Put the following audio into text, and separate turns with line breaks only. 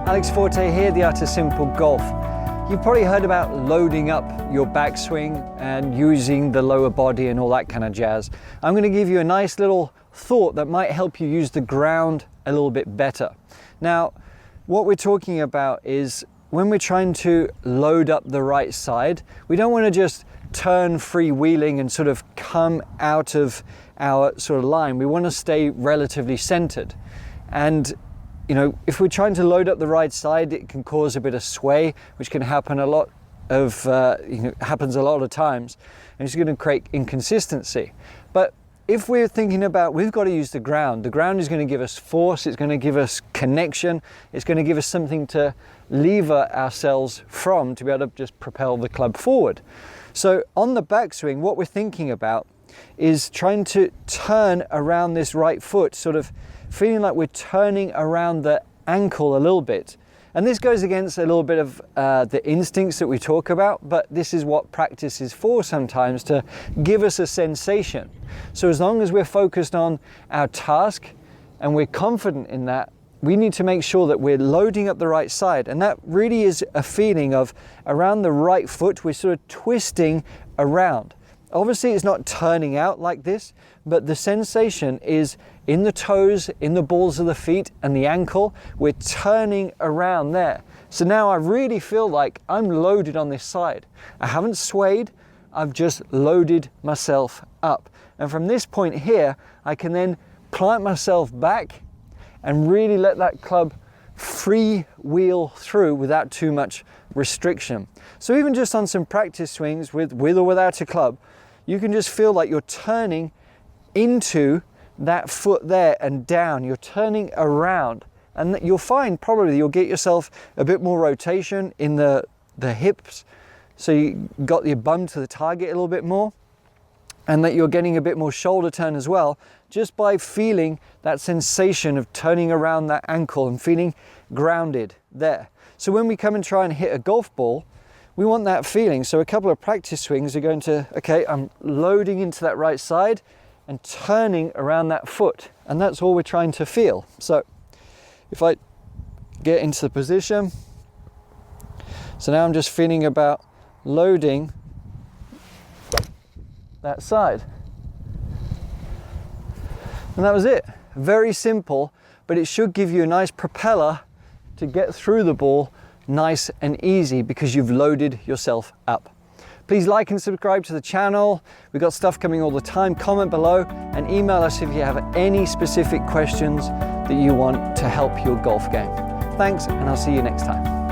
Alex Fortey here, The Art of Simple Golf. You've probably heard about loading up your backswing and using the lower body and all that kind of jazz. I'm going to give you a nice little thought that might help you use the ground a little bit better. Now, what we're talking about is when we're trying to load up the right side, we don't want to just turn freewheeling and sort of come out of our sort of line. We want to stay relatively centered. And you know, if we're trying to load up the right side, it can cause a bit of sway, which can happen a lot of, happens a lot of times, and it's going to create inconsistency. But if we're thinking about, we've got to use the ground is going to give us force, it's going to give us connection, it's going to give us something to lever ourselves from to be able to just propel the club forward. So on the backswing, what we're thinking about is trying to turn around this right foot, sort of feeling like we're turning around the ankle a little bit. And this goes against a little bit of the instincts that we talk about, but this is what practice is for sometimes, to give us a sensation. So as long as we're focused on our task and we're confident in that, we need to make sure that we're loading up the right side. And that really is a feeling of around the right foot, we're sort of twisting around. Obviously it's not turning out like this, but the sensation is in the toes, in the balls of the feet and the ankle, we're turning around there. So now I really feel like I'm loaded on this side. I haven't swayed, I've just loaded myself up. And from this point here, I can then plant myself back and really let that club free wheel through without too much restriction. So even just on some practice swings with or without a club, you can just feel like you're turning into that foot there and down. You're turning around, and you'll find probably you'll get yourself a bit more rotation in the hips, so you got your bum to the target a little bit more, and that you're getting a bit more shoulder turn as well, just by feeling that sensation of turning around that ankle and feeling grounded there. So when we come and try and hit a golf ball, we want that feeling. So a couple of practice swings are going to, okay, I'm loading into that right side and turning around that foot. And that's all we're trying to feel. So if I get into the position, so now I'm just feeling about loading that side. And that was it. Very simple, but it should give you a nice propeller to get through the ball nice and easy because you've loaded yourself up. Please like and subscribe to the channel. We've got stuff coming all the time. Comment below and email us if you have any specific questions that you want to help your golf game. Thanks, and I'll see you next time.